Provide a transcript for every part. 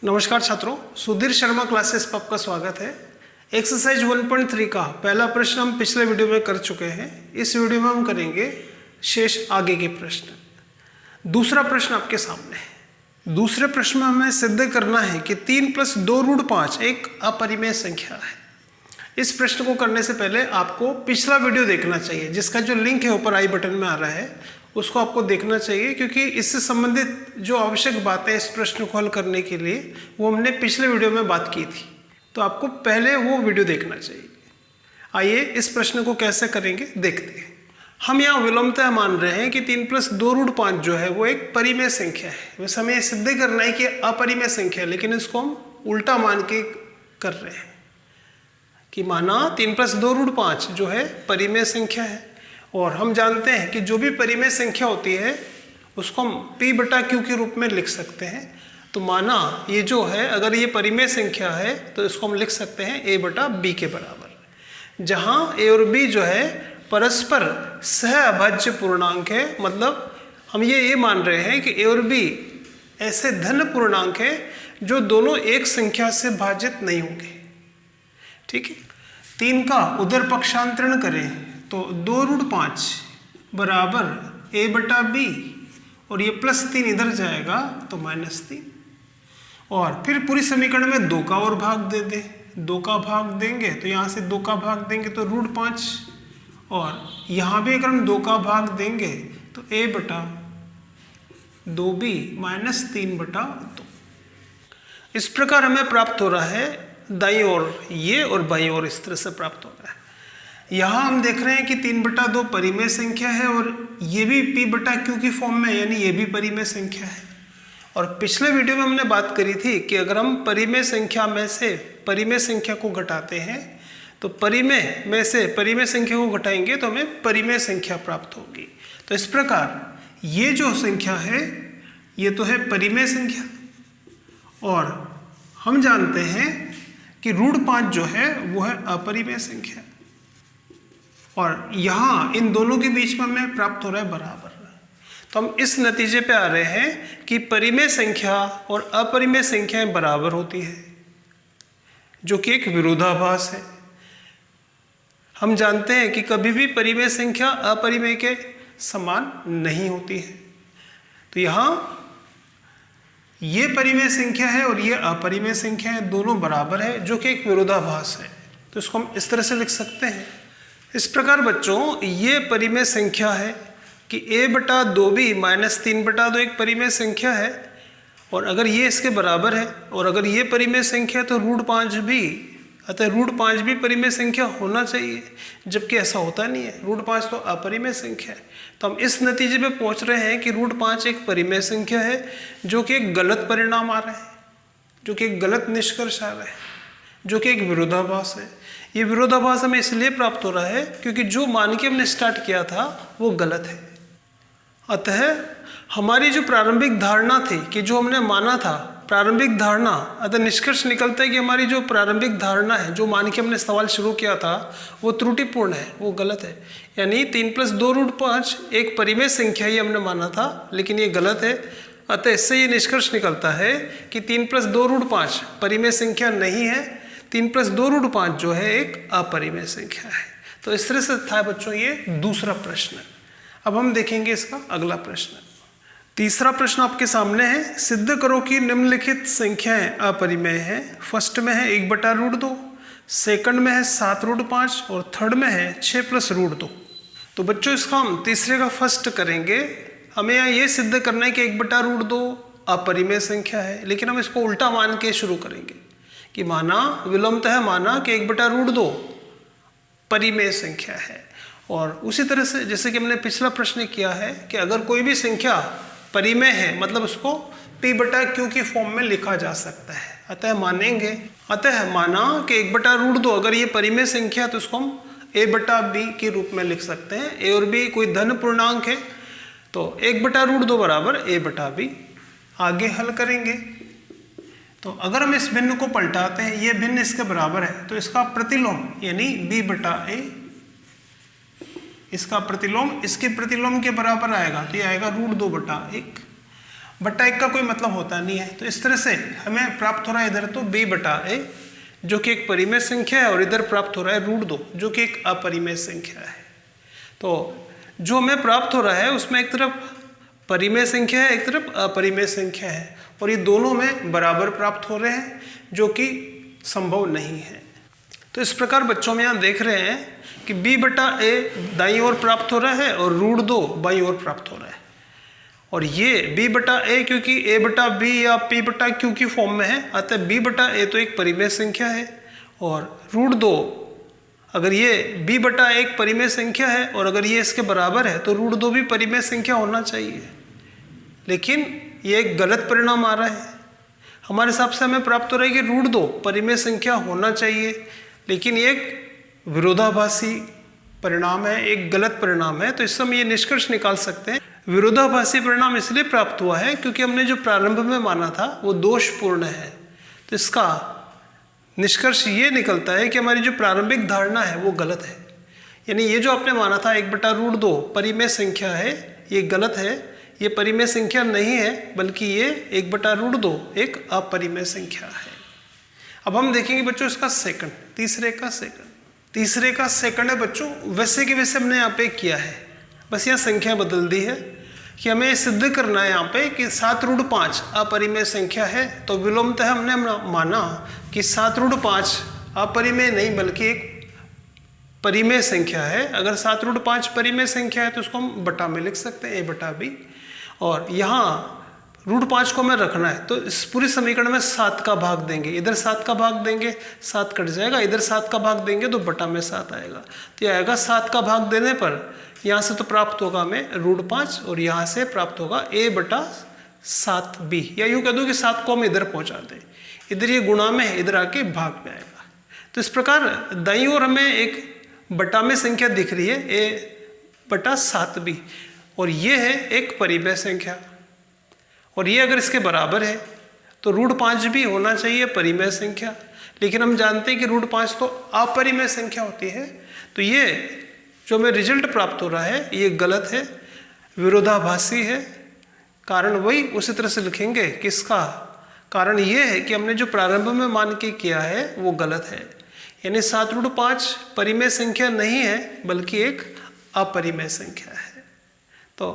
नमस्कार छात्रों, सुधीर शर्मा क्लासेस पर आपका स्वागत है। एक्सरसाइज 1.3 का पहला प्रश्न हम पिछले वीडियो में कर चुके हैं। इस वीडियो में हम करेंगे शेष आगे के प्रश्न। दूसरा प्रश्न आपके सामने है। दूसरे प्रश्न में हमें सिद्ध करना है कि 3 + 2√5 एक अपरिमेय संख्या है। इस प्रश्न को करने से पहले आपको पिछला वीडियो देखना चाहिए, जिसका जो लिंक है ऊपर आई बटन में आ रहा है, उसको आपको देखना चाहिए, क्योंकि इससे संबंधित जो आवश्यक बातें इस प्रश्न को हल करने के लिए वो हमने पिछले वीडियो में बात की थी। तो आपको पहले वो वीडियो देखना चाहिए। आइए इस प्रश्न को कैसे करेंगे देखते हैं। हम यहाँ विलोमतः मान रहे हैं कि 3 + 2√5 जो है वो एक परिमेय संख्या है। वैसे हमें सिद्ध करना है कि अपरिमेय संख्या है, लेकिन इसको हम उल्टा मान के कर रहे हैं कि माना 3 + 2√5 जो है परिमेय संख्या है। और हम जानते हैं कि जो भी परिमेय संख्या होती है उसको हम P/Q के रूप में लिख सकते हैं। तो माना ये जो है, अगर ये परिमेय संख्या है तो इसको हम लिख सकते हैं A/B के बराबर, जहाँ A और B जो है परस्पर सह अभाज्य पूर्णांक है। मतलब हम ये मान रहे हैं कि A और B ऐसे धन पूर्णांक है जो दोनों एक संख्या से भाजित नहीं होंगे। ठीक है, 3 का उधर पक्षांतरण करें तो 2√5 बराबर A/B, और ये +3 इधर जाएगा तो -3। और फिर पूरी समीकरण में 2 का और भाग दे दें। 2 का भाग देंगे तो यहाँ से 2 का भाग देंगे तो √5, और यहाँ भी अगर हम 2 का भाग देंगे तो A/2B -3/2। इस प्रकार हमें प्राप्त हो रहा है दाईं ओर ये और बाईं ओर इस तरह से प्राप्त हो रहा है। यहाँ हम देख रहे हैं कि 3/2 परिमेय संख्या है और ये भी P/Q की फॉर्म में, यानी ये भी परिमेय संख्या है। और पिछले वीडियो में हमने बात करी थी कि अगर हम परिमेय संख्या में से परिमेय संख्या को घटाते हैं तो परिमेय में से परिमेय संख्या को घटाएंगे तो हमें परिमेय संख्या प्राप्त होगी। तो इस प्रकार ये जो संख्या है ये तो है परिमेय संख्या, और हम जानते हैं कि √5 जो है वो है अपरिमेय संख्या। और यहाँ इन दोनों के बीच में हमें प्राप्त हो रहा है बराबर। तो हम इस नतीजे पे आ रहे हैं कि परिमेय संख्या और अपरिमेय संख्याएं बराबर होती है, जो कि एक विरोधाभास है। हम जानते हैं कि कभी भी परिमेय संख्या अपरिमेय के समान नहीं होती है। तो यहाँ ये परिमेय संख्या है और ये अपरिमेय संख्या है, दोनों बराबर है, जो कि एक विरोधाभास है। तो इसको हम इस तरह से लिख सकते हैं। इस प्रकार बच्चों ये परिमेय संख्या है कि A/2B -3/2 एक परिमेय संख्या है, और अगर ये इसके बराबर है और अगर ये परिमेय संख्या है तो √5 भी, अतः √5 भी परिमेय संख्या होना चाहिए, जबकि ऐसा होता नहीं है। √5 तो अपरिमेय संख्या है। तो हम इस नतीजे पे पहुंच रहे हैं कि √5 एक परिमेय संख्या है, जो कि एक गलत परिणाम आ रहा है, जो कि एक गलत निष्कर्ष आ रहा है, जो कि एक विरोधाभास है। ये विरोधाभास हमें इसलिए प्राप्त हो रहा है क्योंकि जो मान के हमने स्टार्ट किया था वो गलत है। अतः हमारी जो प्रारंभिक धारणा थी कि जो हमने माना था, प्रारंभिक धारणा, अतः निष्कर्ष निकलता है कि हमारी जो प्रारंभिक धारणा है, जो मान के हमने सवाल शुरू किया था, वो त्रुटिपूर्ण है, वो गलत है। यानी 3 + 2√5 एक परिमेय संख्या ही हमने माना था, लेकिन ये गलत है। अतः इससे ये निष्कर्ष निकलता है कि 3 + 2√5 परिमेय संख्या नहीं है। 3 + 2√5 जो है एक अपरिमेय संख्या है। तो इस तरह से था बच्चों ये दूसरा प्रश्न। अब हम देखेंगे इसका अगला प्रश्न। तीसरा प्रश्न आपके सामने है। सिद्ध करो कि निम्नलिखित संख्याएं अपरिमेय हैं। फर्स्ट में है 1/√2, सेकंड में है 7√5 और थर्ड में है 6 + √2। तो बच्चों इसका हम तीसरे का फर्स्ट करेंगे। हमें यहाँ ये सिद्ध करना है कि 1/√2 अपरिमेय संख्या है, लेकिन हम इसको उल्टा मान के शुरू करेंगे कि माना विलोमतः माना कि 1/√2 परिमेय संख्या है। और उसी तरह से जैसे कि हमने पिछला प्रश्न किया है कि अगर कोई भी संख्या परिमेय है, मतलब उसको P/Q की फॉर्म में लिखा जा सकता है। अतः मानेंगे, अतः माना कि 1/√2 अगर ये परिमेय संख्या तो उसको हम A/B के रूप में लिख सकते हैं। A और B कोई धन पूर्णांक है, तो 1/√2 बराबर A/B। आगे हल करेंगे तो अगर हम इस भिन्न को पलटाते हैं, ये भिन्न इसके बराबर है, तो इसका प्रतिलोम यानी B/A, इसका प्रतिलोम इसके प्रतिलोम के बराबर आएगा, तो ये आएगा √2/1। बट्टा 1 का कोई मतलब होता नहीं है। तो इस तरह से हमें प्राप्त हो रहा है इधर तो b बटा a जो कि एक परिमेय संख्या है, और इधर प्राप्त हो रहा है √2 जो कि एक अपरिमेय संख्या है। तो जो हमें प्राप्त हो रहा है उसमें एक तरफ परिमेय संख्या है, एक तरफ अपरिमेय संख्या है, और ये दोनों में बराबर प्राप्त हो रहे हैं जो कि संभव नहीं है। तो इस प्रकार बच्चों में यहाँ देख रहे हैं कि b बटा a दाईं ओर प्राप्त हो रहा है और √2 बाईं ओर प्राप्त हो रहा है। और ये b बटा a क्योंकि a बटा b या p बटा q की फॉर्म में है, अतः b बटा a तो एक परिमेय संख्या है, और √2 अगर ये b बटा a एक परिमेय संख्या है और अगर ये इसके बराबर है तो √2 भी परिमेय संख्या होना चाहिए। लेकिन ये एक गलत परिणाम आ रहा है। हमारे हिसाब से हमें प्राप्त हो रहा है कि √2 परिमेय संख्या होना चाहिए, लेकिन ये एक विरोधाभासी परिणाम है, एक गलत परिणाम है। तो इससे हम ये निष्कर्ष निकाल सकते हैं, विरोधाभासी परिणाम इसलिए प्राप्त हुआ है क्योंकि हमने जो प्रारंभ में माना था वो दोषपूर्ण है। तो इसका निष्कर्ष ये निकलता है कि हमारी जो प्रारंभिक धारणा है वो गलत है। यानी ये जो आपने माना था 1 बटा √2 परिमेय संख्या है, ये गलत है। ये परिमेय संख्या नहीं है, बल्कि ये 1 बटा √2 एक अपरिमेय संख्या है। अब हम देखेंगे बच्चों इसका सेकंड, तीसरे का सेकंड है बच्चों, वैसे के वैसे हमने यहाँ पे किया है, बस यहाँ संख्या बदल दी है कि हमें सिद्ध करना है यहाँ पे कि 7√5 अपरिमेय संख्या है। तो विलोमतः हमने माना कि 7√5 अपरिमेय नहीं बल्कि एक परिमेय संख्या है। अगर 7√5 परिमेय संख्या है तो उसको हम बटा में लिख सकते हैं a बटा b, और यहाँ √5 को हमें रखना है तो इस पूरे समीकरण में 7 का भाग देंगे, इधर 7 का भाग देंगे, 7 कट जाएगा, इधर 7 का भाग देंगे तो बटा में 7 आएगा। तो ये आएगा 7 का भाग देने पर यहाँ से तो प्राप्त होगा हमें √5 और यहाँ से प्राप्त होगा a बटा 7b, या यूँ कह दो कि 7 को हम इधर पहुँचा दें, इधर ये गुणा में है, इधर आके भाग में आएगा। तो इस प्रकार दाईं ओर हमें एक बटा में संख्या दिख रही है a बटा 7b, और ये है एक परिमेय संख्या, और ये अगर इसके बराबर है तो √5 भी होना चाहिए परिमेय संख्या। लेकिन हम जानते हैं कि √5 तो अपरिमेय संख्या होती है। तो ये जो हमें रिजल्ट प्राप्त हो रहा है ये गलत है, विरोधाभासी है। कारण वही उसी तरह से लिखेंगे कि इसका कारण ये है कि हमने जो प्रारंभ में मान के किया है वो गलत है। यानी 7√5 परिमेय संख्या नहीं है बल्कि एक अपरिमेय संख्या है। तो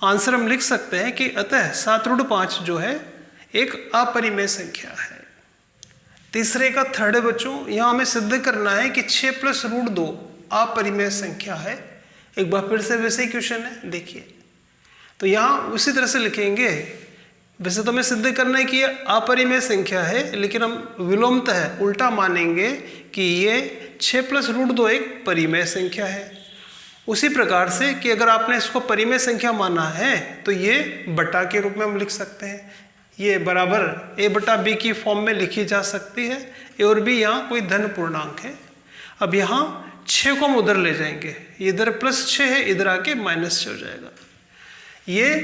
आंसर हम लिख सकते हैं कि अतः 7√5 जो है एक अपरिमेय संख्या है। तीसरे का थर्ड है बच्चों, यहाँ हमें सिद्ध करना है कि 6 + √2 अपरिमेय संख्या है। एक बार फिर से वैसे ही क्वेश्चन है, देखिए। तो यहाँ उसी तरह से लिखेंगे, वैसे तो हमें सिद्ध करना है कि ये अपरिमेय संख्या है, लेकिन हम विलोमतः उल्टा मानेंगे कि ये 6 + √2 एक परिमेय संख्या है। उसी प्रकार से कि अगर आपने इसको परिमेय संख्या माना है तो ये बटा के रूप में हम लिख सकते हैं, ये बराबर a बटा b की फॉर्म में लिखी जा सकती है। a और b यहाँ कोई धन पूर्णांक है। अब यहाँ 6 को हम उधर ले जाएंगे, इधर +6 है, इधर आके -6 हो जाएगा। ये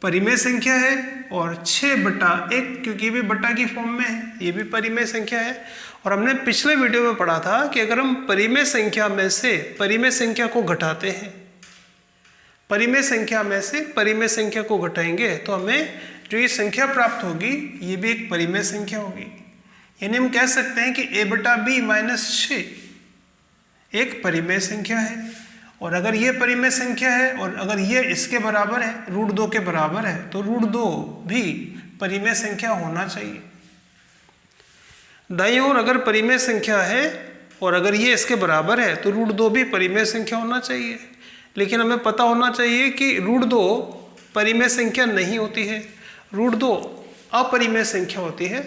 परिमेय संख्या है, और 6 बटा 1 क्योंकि ये भी बटा की फॉर्म में है, ये भी परिमेय संख्या है। और हमने पिछले वीडियो में पढ़ा था कि अगर हम परिमेय संख्या में से परिमेय संख्या को घटाते हैं, परिमेय संख्या में से परिमेय संख्या को घटाएंगे तो हमें जो ये संख्या प्राप्त होगी ये भी एक परिमेय संख्या होगी। यानी हम कह सकते हैं कि a बटा b -6 एक परिमेय संख्या है। और अगर ये परिमेय संख्या है और अगर ये इसके बराबर है, √2 के बराबर है, तो √2 भी परिमेय संख्या होना चाहिए। दाईं ओर अगर परिमेय संख्या है और अगर ये इसके बराबर है तो √2 भी परिमेय संख्या होना चाहिए। लेकिन हमें पता होना चाहिए कि √2 परिमेय संख्या नहीं होती है, √2 अपरिमेय संख्या होती है।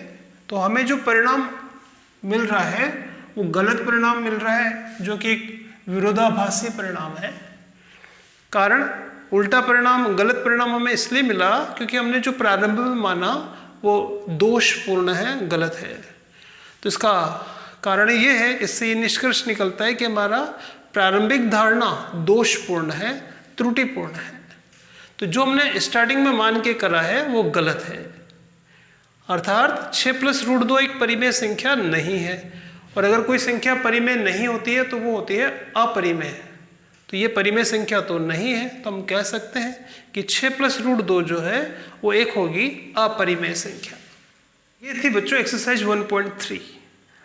तो हमें जो परिणाम मिल रहा है वो गलत परिणाम मिल रहा है, जो कि एक विरोधाभासी परिणाम है। कारण उल्टा परिणाम, गलत परिणाम हमें इसलिए मिला क्योंकि हमने जो प्रारंभ में माना वो दोषपूर्ण है, गलत है। तो इसका कारण ये है, इससे ये निष्कर्ष निकलता है कि हमारा प्रारंभिक धारणा दोषपूर्ण है, त्रुटिपूर्ण है। तो जो हमने स्टार्टिंग में मान के करा है वो गलत है, अर्थात 6 + √2 एक परिमेय संख्या नहीं है। और अगर कोई संख्या परिमेय नहीं होती है तो वो होती है अपरिमेय। तो तो ये परिमेय संख्या तो नहीं है, तो हम कह सकते हैं कि 6 + √2 जो है वो एक होगी अपरिमेय संख्या। ये थी बच्चों एक्सरसाइज 1.3।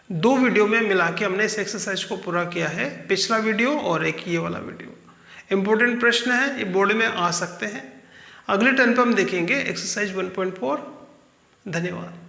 2 वीडियो में मिला के हमने इस एक्सरसाइज को पूरा किया है, पिछला वीडियो और एक ये वाला वीडियो। इंपॉर्टेंट प्रश्न है, ये बोर्ड में आ सकते हैं। अगले टर्न पर हम देखेंगे एक्सरसाइज 1.4। धन्यवाद।